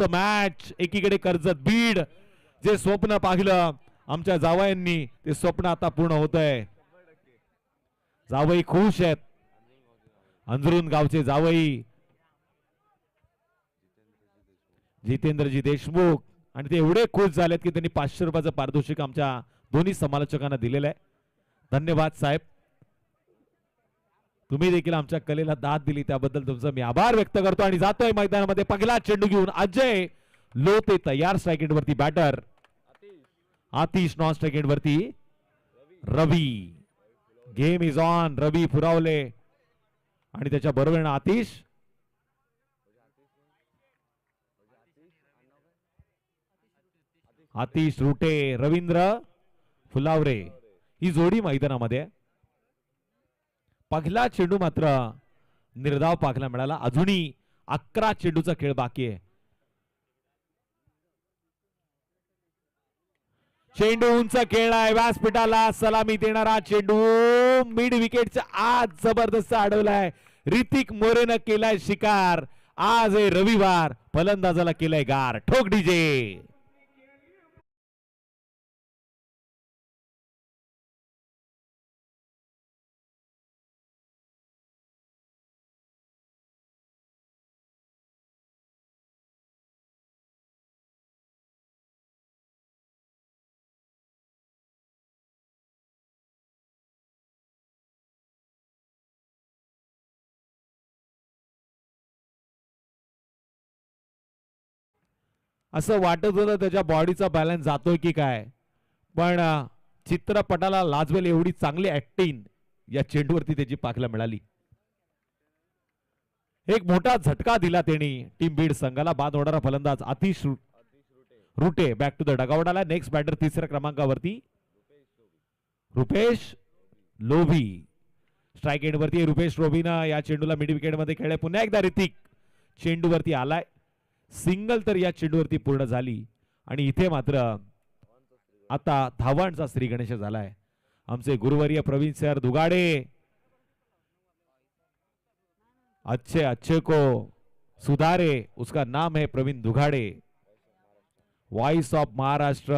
The match. एकीकडे कर्जत बीड, जे स्वप्न पाहिलं आमच्या जावयांनी ते स्वप्न आता पूर्ण होत आहे. जावई खुश आहेत, अंजरून गावचे जावई जितेंद्रजी देशमुख, आणि ते एवढे खुश झालेत की त्यांनी 500 रुपयाचं पारितोषिक आमच्या दोन्ही समालोचकांना दिलेलं आहे. धन्यवाद साहेब, तुम्ही देखील आमच्या कलेला दाद दिली त्याबद्दल तुमचा मी आभार व्यक्त करतो. आणि जातोय मैदानामध्ये पहिला चेंडू घेऊन अजय लोते तयार. स्ट्राइक एंड वरती batter Atish, non strike end वरती Ravi. Game is on. Ravi Phurawale आणि त्याच्या बरोबर आतिश. आतिश रुटे, रवींद्र फुलावरे ही जोडी मैदानामध्ये. पहिला चेंडू मात्र निर्धाव पाहायला मिळाला. अजूनही 11 चेंडूचा खेळ बाकी आहे. चेंडू उंच खेळलाय, व्यासपीठाला सलामी देणारा चेंडू मिड विकेटच्या आज जबरदस्त अडवलाय. ऋतिक मोरेनं केलाय शिकार. आज आहे रविवार, फलंदाजाला केलाय गार. ठोक डीजे. असं वाटत होतं त्याच्या बॉडीचा बॅलन्स जातोय की काय, पण चित्रपटाला लाजवेल एवढी चांगली ऍक्टिंग या चेंडूवरती त्याची पाहायला मिळाली. एक मोठा झटका दिला त्यांनी टीम बीड संघाला. बाद होणारा फलंदाज Atish रुटे back to the dugout आला. नेक्स्ट बॅटर तिसऱ्या क्रमांकावरती रुपेश लोभी. स्ट्राइक एंड वरती रुपेश लोभीनं या चेंडूला मिड विकेट मध्ये खेळले. पुन्हा एकदा ऋतिक चेंडूवरती आलाय. सिंगल तर या चेंडूवरती पूर्ण झाली आणि इथे मात्र आता धावांचा श्री गणेश झालाय. आमचे गुरुवर्य प्रवीण सर दुगाडे. अच्छे अच्छे को सुधारे उसका नाम है Praveen Dugade. Voice of Maharashtra,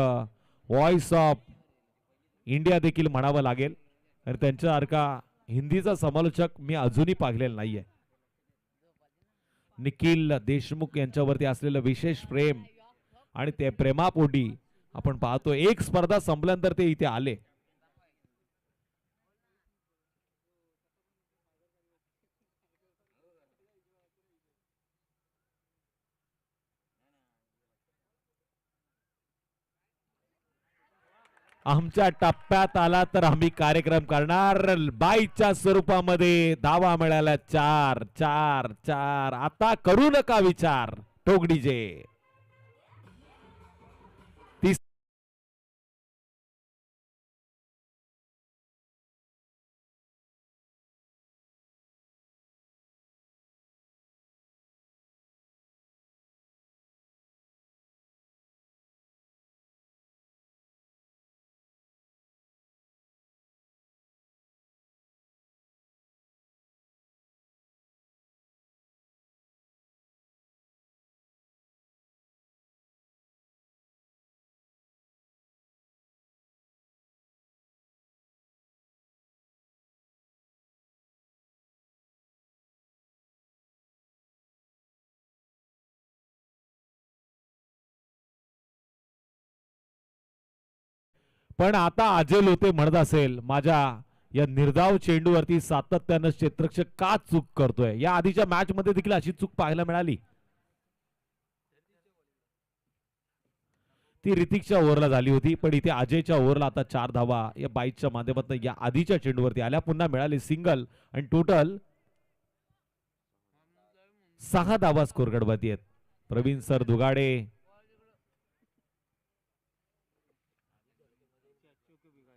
voice of India देखील म्हणावं लागेल. आणि त्यांच्यासारखा हिंदीचा समालोचक मी अजूनही पाहिलेला नाहीये. निखिल देशमुख यांच्यावरती असलेलं विशेष प्रेम आणि ते प्रेमापोटी आपण पाहतो. एक स्पर्धा संपल्यानंतर ते इथे आले. आमच्या टप्प्यात आला तर आम्ही कार्यक्रम करणार. बाईच्या स्वरूपामध्ये धावा मिळाल्या 4 4 4. आता करू नका विचार. ठोक डीजे. पण आता अजय लोते म्हणत असेल माझ्या या निर्धाव चेंडूवरती सातत्यानं क्षेत्ररक्षक का चूक करतोय. या आधीच्या मॅच मध्ये देखील अशी चूक पाहायला मिळाली. ती ऋतिकच्या ओव्हरला झाली होती, पण इथे अजयच्या ओव्हरला आता 4 धावा या बाईकच्या माध्यमातून या आधीच्या चेंडूवरती आल्या. पुन्हा मिळाली सिंगल आणि टोटल 6 धावा स्कोरकडवरती आहेत. प्रवीण सर दुगाडे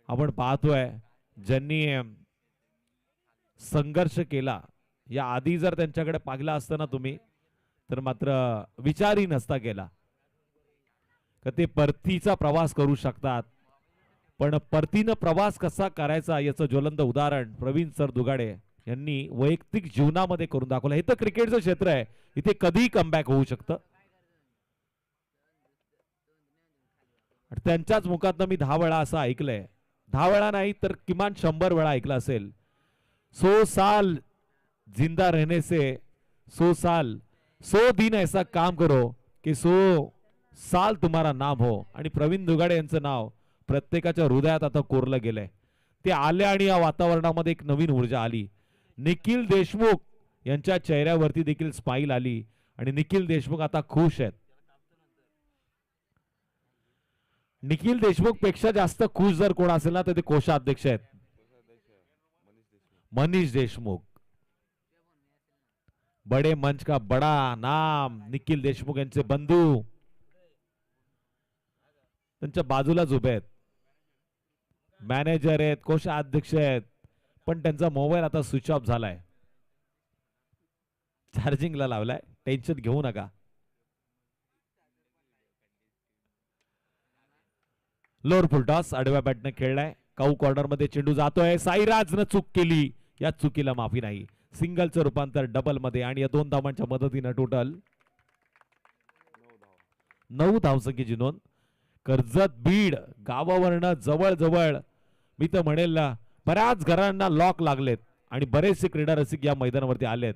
आपण पाहतोय ज्यांनी संघर्ष केला. या आधी जर त्यांच्याकडे पाहिला असतं ना तुम्ही तर मात्र विचारही नसता केला का ते परतीचा प्रवास करू शकतात. पण परतीनं प्रवास कसा करायचा याचं ज्वलंत उदाहरण प्रवीण सर दुगाडे यांनी वैयक्तिक जीवनामध्ये करून दाखवलं. हे तर क्रिकेटचं क्षेत्र आहे, इथे कधीही कमबॅक होऊ शकतं. त्यांच्याच मुखातनं मी 10 वेळा असं ऐकलंय, 10 वेळा नाही तर किमान 100 वेळा ऐकलं असेल, 100 साल जिंदा रहने से 100 साल 100 दिन ऐसा काम करो की 100 साल तुम्हारा नाम हो. आणि प्रवीण दुगाडे यांचं नाव प्रत्येकाच्या हृदयात आता कोरलं गेलंय. ते आले आणि या वातावरणामध्ये एक नवीन ऊर्जा आली. निखिल देशमुख यांच्या चेहऱ्यावरती देखील स्माईल आली आणि निखिल देशमुख आता खुश आहेत. निखिल देशमुख पेक्षा जास्त खुश जर कोण असेल ना तर ते कोषाध्यक्ष आहेत मनीष देशमुख. बडे मंच का बडा नाम निखिल देशमुख यांचे बंधू त्यांच्या बाजूलाच उभे आहेत. मॅनेजर आहेत, कोषाध्यक्ष आहेत, पण त्यांचा मोबाईल आता स्विच ऑफ झालाय, चार्जिंगला लावलाय. टेन्शन घेऊ नका. लोअर फुल टॉस आडव्या बॅटने खेळलाय. काऊ कॉर्नर मध्ये चेंडू जातोय. साईराजनं चूक केली, या चुकीला माफी नाही. सिंगलचं रूपांतर डबल मध्ये आणि या 2 धावांच्या मदतीनं टोटल 9 धावसंख्येची नोंद. कर्जत बीड गावावरनं जवळ जवळ मी तर म्हणेल ना बऱ्याच घरांना लॉक लागलेत आणि बरेचसे क्रीडा रसिक या मैदानावरती आलेत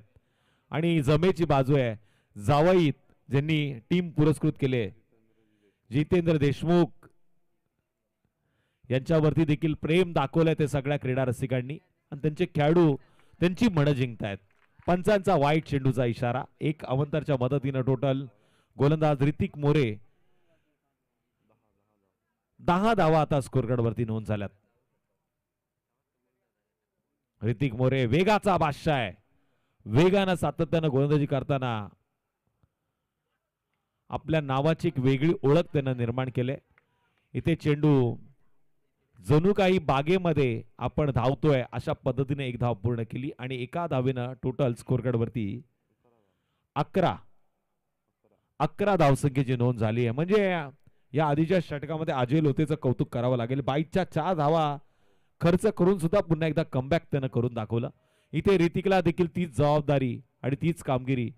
आणि जमेची बाजू आहे. जावईत ज्यांनी टीम पुरस्कृत केले जितेंद्र देशमुख यांच्यावरती देखील प्रेम दाखवलंय ते सगळ्या क्रीडा रसिकांनी आणि त्यांचे खेळाडू त्यांची मनं जिंकतायत. पंचांचा वाईट चेंडूचा इशारा. एक अवंतरच्या मदतीनं टोटल गोलंदाज ऋतिक मोरे 10 धावा आता स्कोरकार्ड वरती नोंद झाल्यात. ऋतिक मोरे वेगाचा बादशाह आहे. वेगानं सातत्यानं गोलंदाजी करताना आपल्या नावाची एक वेगळी ओळख त्यानं निर्माण केले. इथे चेंडू जणू काही बागेमध्ये आपण धावतोय अशा पद्धतीने एक धाव पूर्ण केली आणि एका धावेनं टोटल स्कोरकार्ड वरती 11 धावसंख्येची नोंद झाली आहे. म्हणजे या आधीच्या षटकामध्ये अजय लोतेचं कौतुक करावं लागेल. 22च्या 4 धावा खर्च करून सुद्धा पुन्हा एकदा कमबॅक त्यानं करून दाखवलं. इथे ऋतिकला देखील तीच जबाबदारी आणि तीच कामगिरी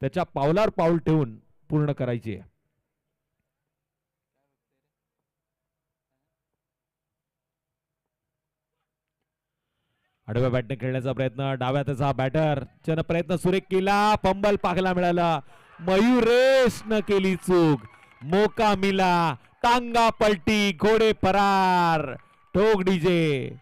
त्याच्या पावलावर पाऊल ठेवून पूर्ण करायची आहे. आडव्या बॅटने खेळण्याचा प्रयत्न, डाव्या त्याचा बॅटर त्यानं प्रयत्न सुरेख केला, पंबल पाहायला मिळाला. मयुरेश न केली चूक, मौका मिला, टांगा पलटी, घोडे फरार, ठोक डीजे.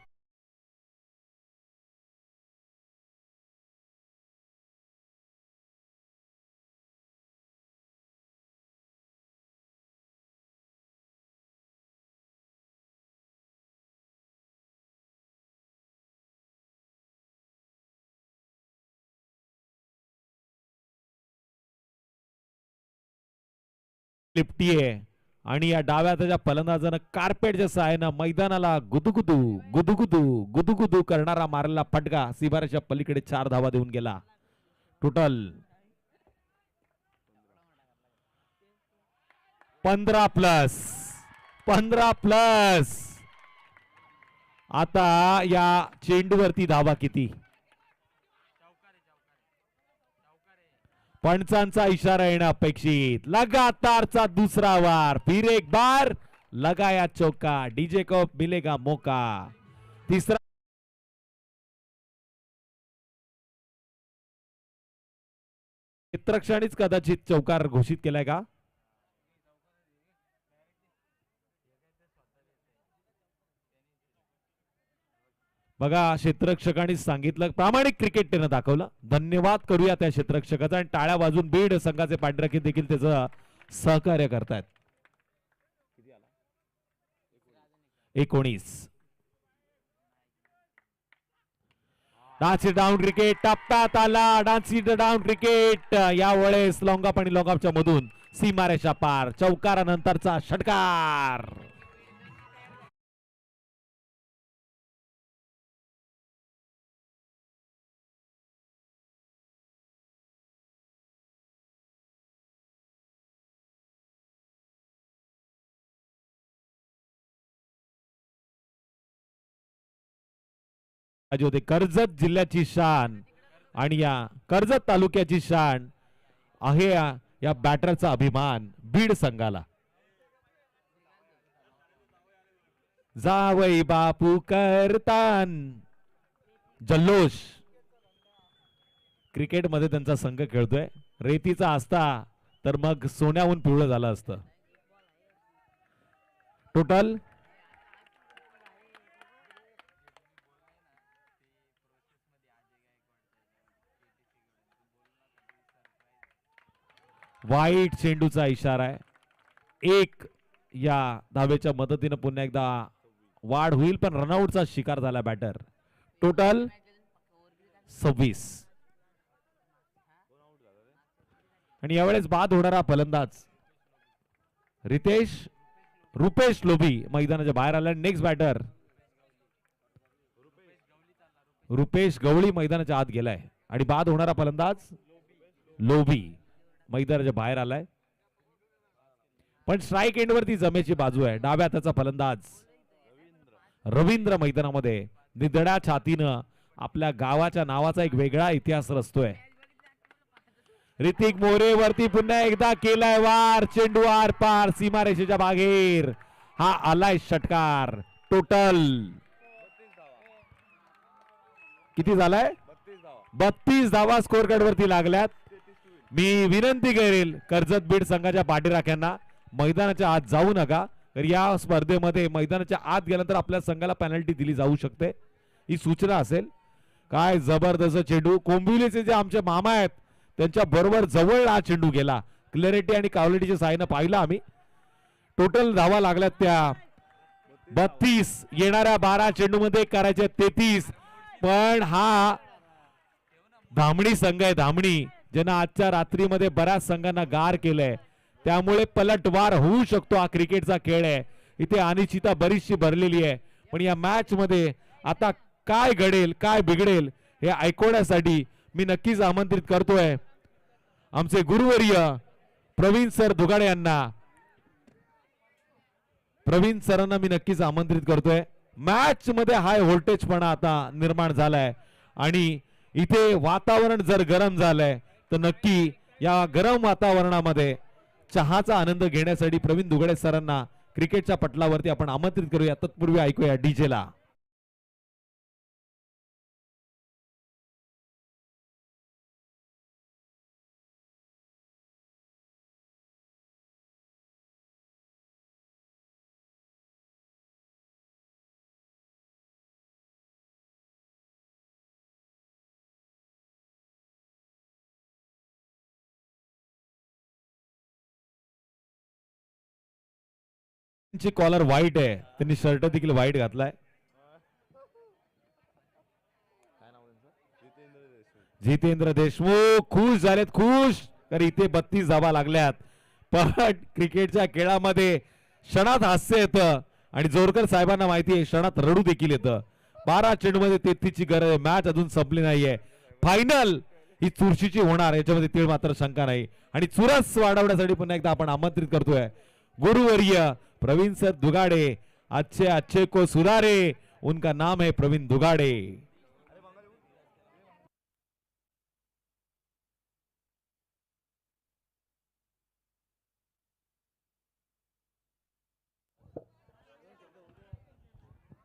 लिफ्टी आहे आणि या डाव्या त्याच्या फलंदाजानं कार्पेटच्या सहाय्यानं मैदानाला गुदुगुदू गुदुगुदू गुदुगुदू करणारा मारलेला फटका सीमारेषेच्या पलीकडे 4 धावा देऊन गेला. Total 15 plus. आता या चेंडूवरती धावा किती? पंचांचा इशारा येणं अपेक्षित. लगातारचा दुसरा वार, फिर एक बार लगाया चौका, डीजे को मिलेगा मौका. तिसरा क्षेत्ररक्षणीच कदाचित चौकार घोषित केलाय का? बघा क्षेत्ररक्षकांनी सांगितलं, प्रामाणिक क्रिकेट त्यानं दाखवलं. धन्यवाद करूया त्या क्षेत्ररक्षकाचा आणि टाळ्या वाजून बीड संघाचे पाठराखीण देखील त्याचं सहकार्य करतायत. 19 डान्स डाऊन क्रिकेट टप्प्यात आला. डान्स डाऊन क्रिकेट यावेळेस लॉंगअप आणि लॉंगअपच्या मधून सीमारेषा पार, चौकारानंतरचा षटकार. होते कर्जत जिल्ह्याची शान आणि या कर्जत तालुक्याची शान आहे या बॅटरचा अभिमान बीड संघाला. जावई बापू करतान जल्लोष. क्रिकेटमध्ये त्यांचा संघ खेळतोय. रेतीचा असता तर मग सोन्याहून पिवळं झालं असतं. टोटल वाईट चेंडूचा इशारा आहे. एक या धावेच्या मदतीने पुन्हा एकदा वाढ होईल, पण रनआउटचा शिकार झाला बॅटर. टोटल 26. आणि यावेळेस बाद होणारा फलंदाज रुपेश लोभी मैदानाच्या बाहेर आला. नेक्स्ट बॅटर रुपेश गवळी मैदानाच्या आत गेलाय आणि बाद होणारा फलंदाज लोभी मैदानाच्या बाहेर आलाय. पण स्ट्राईक एंड वरती जमेची बाजू आहे. डाव्या हाताचा फलंदाज रवींद्र मैदानामध्ये निधड्या छातीनं आपल्या गावाच्या नावाचा एक वेगळा इतिहास रचतोय. ऋतिक मोरे वरती पुन्हा एकदा केलाय वार. चेंडू आर पार सीमारेषेच्या बाहेर. हा आलाय षटकार. टोटल किती झालाय? 32 धावा स्कोर कार्ड वरती लागल्यात. मी विनंती करेल कर्जत बीड संघाच्या पाठीराख्यांना मैदानाच्या आत जाऊ नका. तर या स्पर्धेमध्ये मैदानाच्या आत गेल्यानंतर आपल्या संघाला पेनल्टी दिली जाऊ शकते. ही सूचना असेल. काय जबरदस्त चेंडू. कोंबिवलीचे जे आमचे मामा आहेत त्यांच्या बरोबर जवळ हा चेंडू गेला. क्लॅरिटी आणि कावलिटीच्या साहाय्याने पाहिलं आम्ही. टोटल धावा लागल्यात त्या 32. येणाऱ्या 12 चेंडू मध्ये करायचे 33. पण हा धामणी संघ आहे. धामणी ज्यांना आजच्या रात्रीमध्ये बऱ्याच संघांना गार केलंय. त्यामुळे पलटवार होऊ शकतो. हा क्रिकेटचा खेळ आहे. इथे अनिश्चितता बरीचशी भरलेली आहे. पण या मॅच मध्ये आता काय घडेल काय बिघडेल हे ऐकवण्यासाठी मी नक्कीच आमंत्रित करतोय आमचे गुरुवर्य प्रवीण सर दुगाडे यांना. प्रवीण सरांना मी नक्कीच आमंत्रित करतोय. मॅच मध्ये हाय व्होल्टेजपणा आता निर्माण झालाय आणि इथे वातावरण जर गरम झालंय तर नक्की या गरम वातावरणामध्ये चहाचा आनंद घेण्यासाठी प्रवीण दुगाडे सरांना क्रिकेटच्या पटलावरती आपण आमंत्रित करूया. तत्पूर्वी ऐकूया डीजे ला. कॉलर व्हाईट आहे. त्यांनी शर्ट देखील व्हाईट घातलाय. जितेंद्र देशमुख खुश झालेत. खुश तर इथे 32 धावा लागल्यात. पण क्रिकेटच्या खेळामध्ये क्षणात हास्य येतं आणि जोरकर साहेबांना माहिती आहे क्षणात रडू देखील येतं. 12 चेंडू मध्ये 33 ची गरज आहे. मॅच अजून संपली नाहीये. फायनल ही चुरशीची होणार याच्यामध्ये तीळ मात्र शंका नाही. आणि चुरस वाढवण्यासाठी पुन्हा एकदा आपण आमंत्रित करतोय गुरुवर्य प्रवीण सर दुगाड़े. अच्छे अच्छे को सुधारे उनका नाम है प्रवीण दुगाड़े.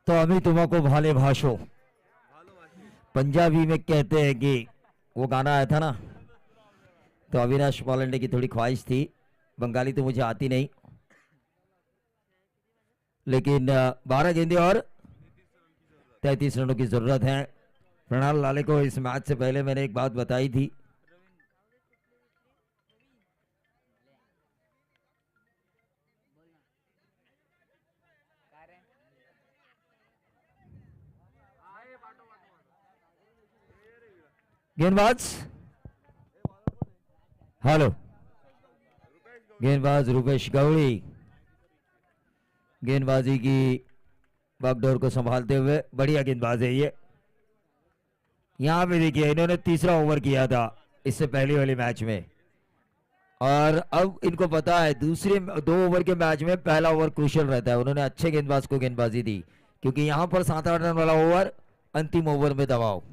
तो अभी तुमको भाले भाषो पंजाबी में कहते हैं कि वो गाना आया था ना, तो अविनाश पालंडे की थोड़ी ख्वाहिश थी. बंगाली तो मुझे आती नहीं, लेकिन 12 गेंदे और 33 रनों की जरूरत है. प्रणाल लाले को इस मैच से पहले मैंने एक बात बताई थी. गेंदबाज हेलो, गेंदबाज रुपेश गवड़ी गेंदबाजी की बागडोर को संभालते हुए बढ़िया गेंदबाज है ये. यहां पे देखिए इन्होंने तीसरा ओवर किया था इससे पहले वाले मैच में, और अब इनको पता है दूसरे 2 ओवर के मैच में पहला ओवर क्रूशियल रहता है. उन्होंने अच्छे गेंदबाज को गेंदबाजी दी, क्योंकि यहां पर 7-8 रन वाला ओवर अंतिम ओवर में दबाव.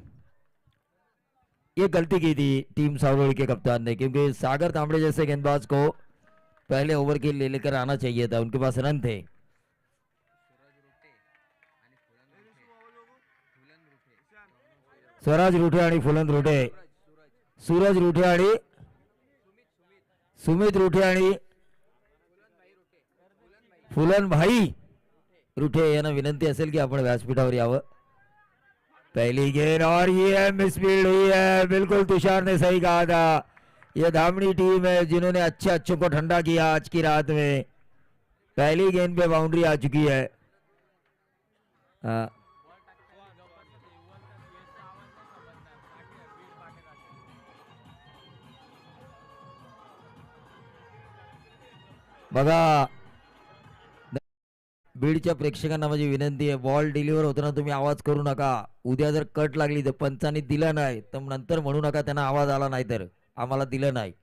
ये गलती की थी टीम सावरोली के कप्तान ने, क्योंकि सागर तांबड़े जैसे गेंदबाज को पहले ओवर के लिए लेकर आना चाहिए था. उनके पास रन थे. स्वराज रुठे आणि फुलंद रुठे, सूरज रुठे आणि सुमित रुठे आणि फुलन भाई रुठे यांना विनंती असेल की आपण व्यासपीठावर यावं. पहली गेंद और ये मिसफील्ड हुई है. बिल्कुल तुषार ने सही कहा था. ये धामनी टीम है जिन्होंने अच्छों को ठंडा किया आज की रात में. पहली गेंद पे बाउंड्री आ चुकी है. बघा बीडच्या प्रेक्षकांना माझी विनंती आहे, बॉल डिलिव्हर होताना तुम्ही आवाज करू नका. उद्या जर कट लागली तर पंचांनी दिला नाही तर नंतर म्हणू नका त्यांना आवाज आला नाही तर आम्हाला दिलं नाही.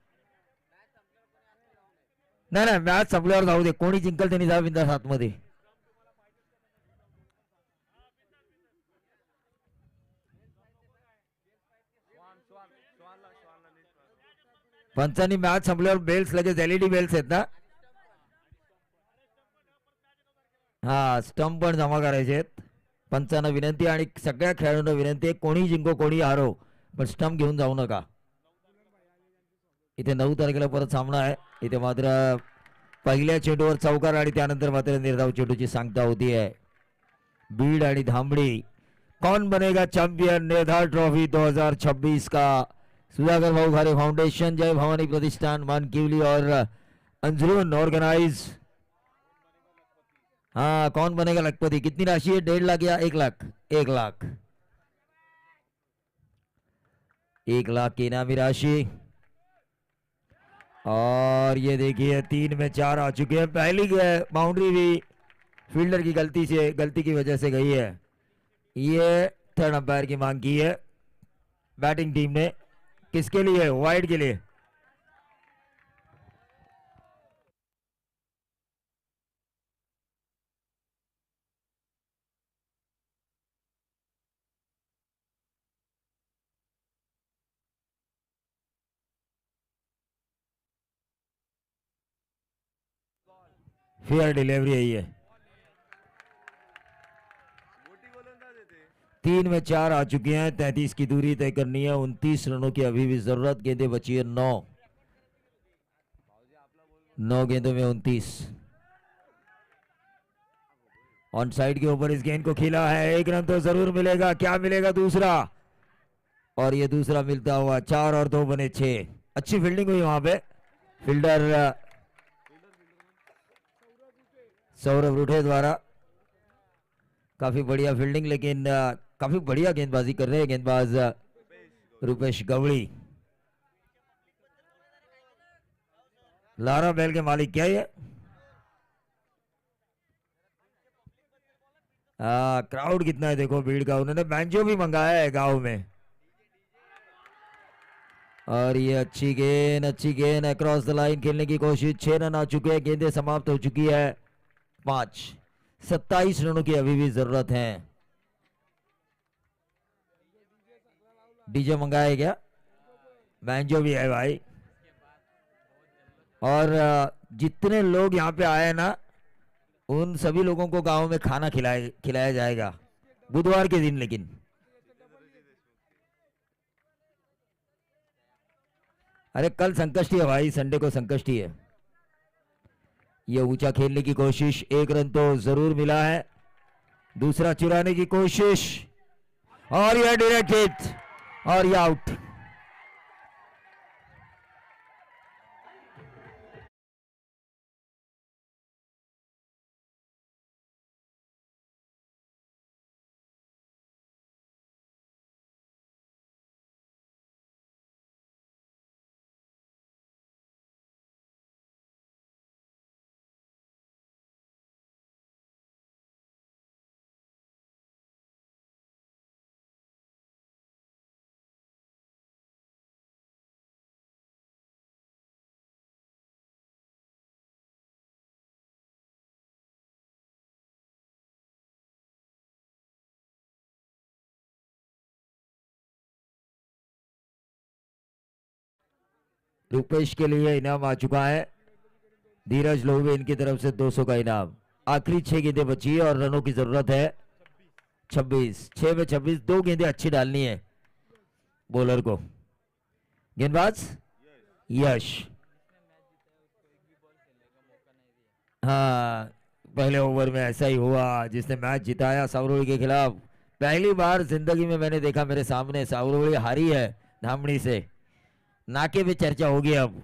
नाही नाही मॅच संपल्यावर जाऊ दे, कोणी जिंकल त्यांनी जा बिंदास आतमध्ये. पंचांनी मॅच संपल्यावर बेल्स लगेच एलईडी बेल्स आहेत ना. हा स्टंप पण जमा करायचे आहेत. पंचांना विनंती आणि सगळ्या खेळाडूंना विनंती आहे, कोणी जिंको कोणी हारो पण स्टंप घेऊन जाऊ नका. इथे 9 तारखेला परत सामना आहे. इथे मात्र पहिल्या चेंडूवर चौकार आणि त्यानंतर मात्र निर्धाव चेंडूची सांगता होती आहे. बीड आणि धामडी. कौन बनेगा चैंपियन निर्धाव ट्रॉफी 2026 का. सुधाकर भाऊ खारे फाउंडेशन, जय भवानी प्रतिष्ठान मानकीवली और अंजरून ऑर्गेनाइज. हाँ कौन बनेगा लखपति. कितनी राशि है, 1.5 लाख या 1 लाख. 1 लाख, 1 लाख की इनामी राशि. और ये देखिए 3 में 4 आ चुके हैं. पहली बाउंड्री भी फील्डर की गलती की वजह से गई है. ये थर्ड अंपायर की मांग की है बैटिंग टीम ने. किसके लिए, वाइड के लिए. फेयर डिलीवरी है ये. 3 में 4 आ चुके हैं. 33 की दूरी तय करनी है. 29 रनों की अभी भी जरूरत. गेंदें बची है 9 गेंदों में 29. ऑन साइड के ऊपर इस गेंद को खेला है. 1 रन तो जरूर मिलेगा. क्या मिलेगा दूसरा, और ये दूसरा मिलता हुआ. 4 और 2 बने 6. अच्छी फील्डिंग हुई वहां पे. फील्डर सौरभ रूठे द्वारा काफी बढ़िया फील्डिंग, लेकिन काफी बढ़िया गेंदबाजी कर रहे हैं गेंदबाज रुपेश गवड़ी. लारा बैल के मालिक क्या ये. क्राउड कितना है देखो भीड़ का. उन्होंने बैंजो भी मंगाया है गांव में. और ये अच्छी गेंद अक्रॉस द लाइन खेलने की कोशिश. 6 रन आ चुके हैं. गेंदें समाप्त हो चुकी है 5. 27 रनों की अभी भी जरूरत है. डीजे मंगाया क्या, बैंजो भी है भाई. और जितने लोग यहाँ पे आए ना उन सभी लोगों को गांव में खाना खिलाया जाएगा बुधवार के दिन. लेकिन अरे कल संकष्टी है भाई, संडे को संकष्टी है. ये ऊंचा खेलने की कोशिश. 1 रन तो जरूर मिला है. दूसरा चुराने की कोशिश और यह डायरेक्ट हिट और ये आउट. रुपेश के लिए इनाम आ चुका है. धीरज लोहे इनकी तरफ से 200 का इनाम. आखिरी 6 गेंदें बची है और रनों की जरूरत है 26. 6 में 26. 2 गेंदें अच्छी डालनी है. बॉलर को। गेंदबाज यश। हाँ, पहले ओवर में ऐसा ही हुआ जिसने मैच जिताया सावरोली के खिलाफ। पहली बार जिंदगी में मैंने देखा मेरे सामने सावरोली हारी है धामणी से। नाके पे चर्चा होगी अब।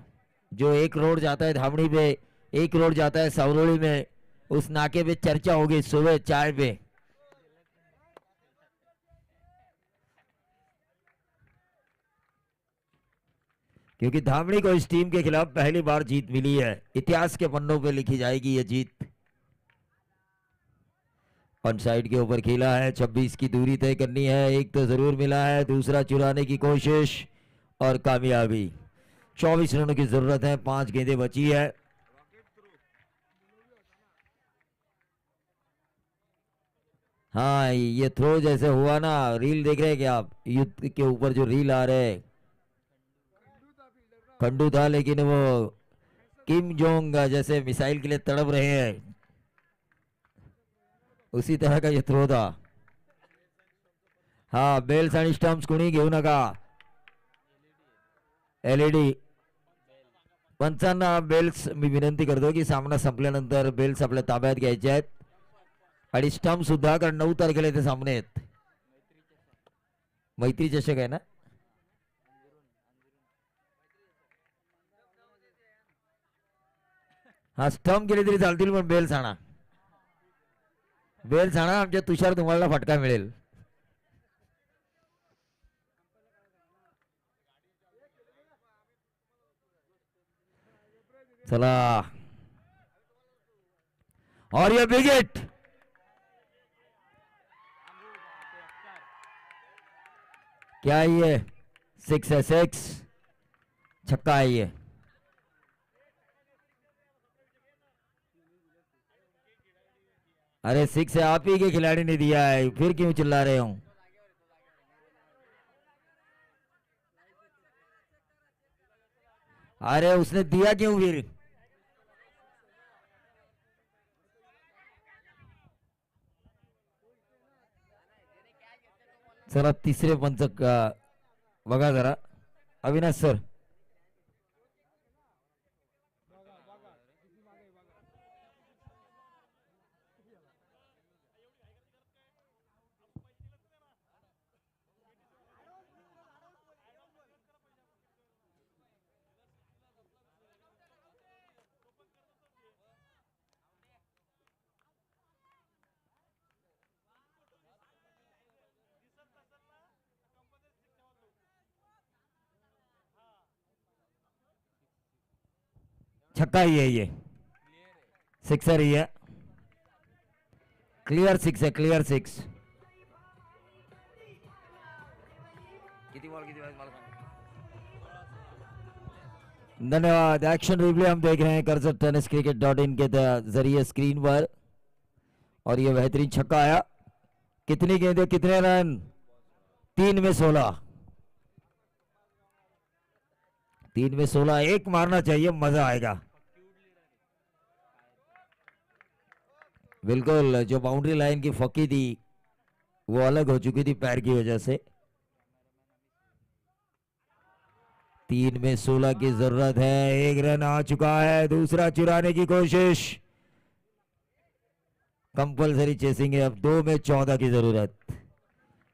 जो 1 करोड़ जाता है धामणी पे, 1 करोड़ जाता है सावरोली में, उस नाके पे चर्चा होगी सुबह चाय पे। क्योंकि धामणी को इस टीम के खिलाफ पहली बार जीत मिली है। इतिहास के पन्नों पे लिखी जाएगी ये जीत। ऑन साइड के ऊपर खेला है, 26 की दूरी तय करनी है। एक तो जरूर मिला है, दूसरा चुराने की कोशिश और कामयाबी। 24 रनों की जरूरत है, 5 गेंदें बची है। हाँ, ये थ्रो जैसे हुआ ना, रील देख रहे हैं क्या आप? युद्ध के ऊपर जो रील आ रहे हैं, खंडू था लेकिन वो किम जोंग जैसे मिसाइल के लिए तड़प रहे हैं, उसी तरह का ये थ्रो था। हाँ, बेल्स आणि स्टंप्स कोणी घेऊ नका। एलईडी पंचांना बेल्स मी विनंती करतो की सामना संपल्यानंतर बेल्स आपल्या ताब्यात घ्यायचे आहेत आणि स्टंप सुद्धा, कारण 9 तारखेला इथे सामने आहेत। मैत्री चषक आहे ना? हा, स्टंप केले तरी चालतील पण बेल्स आणा, बेल्स आणा। आमच्या तुषार तुम्हाला फटका मिळेल। चला, और ये बिग हिट। क्या है ये? 6 है, 6 छक्का है ये। अरे 6 है, आप ही के खिलाड़ी ने दिया है, फिर क्यों चिल्ला रहे हो? अरे उसने दिया क्यों फिर? चला, तिसरे पंच बघा जरा, अविनाश सर। छक्का ही है ये, सिक्सर ही है, क्लियर 6 है, क्लियर 6। धन्यवाद। एक्शन रिप्ले हम देख रहे हैं कर्जत टेनिस cricket.in के जरिए स्क्रीन पर, और ये बेहतरीन छक्का आया। कितनी गेंदें, कितने रन? 3 में 16, 3 में 16। एक मारना चाहिए, मजा आएगा। बिल्कुल, जो बाउंड्री लाइन की फकी थी वो अलग हो चुकी थी पैर की वजह से। 3 में 16 की जरूरत है। 1 रन आ चुका है, दूसरा चुराने की कोशिश। कंपलसरी चेसिंग है अब। 2 में 14 की जरूरत,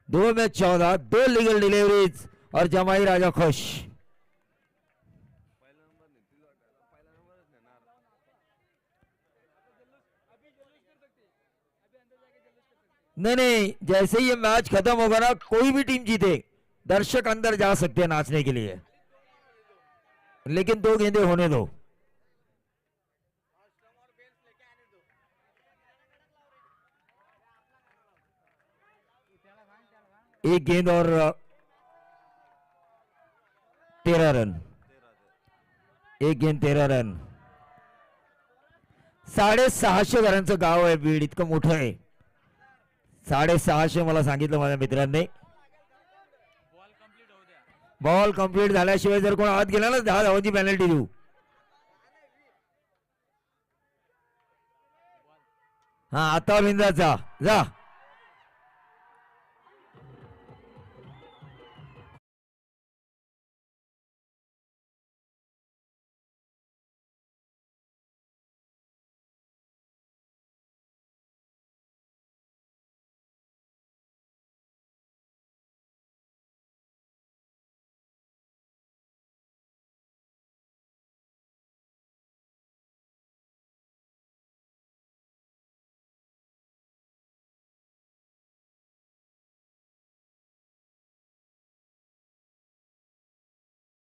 2 में 14, 2 लीगल डिलीवरीज और जमाई राजा खुश। नहीं नहीं, जैसे ही ये मैच खत्म होगा ना, कोई भी टीम जीते, दर्शक अंदर जा सकते हैं नाचने के लिए, लेकिन 2 गेंदें होने दो। एक गेंद और 13 रन, 1 गेंद 13 रन। 650 घरांचं गाव आहे बीड, इतकं मोठं आहे। 650 मला सांगितलं माझ्या मित्रांनी। बॉल कंप्लीट झाल्याशिवाय जर कोण आत गेला ना, 10 धावांची पेनल्टी देऊ। हा, आता बिंदाचा जा।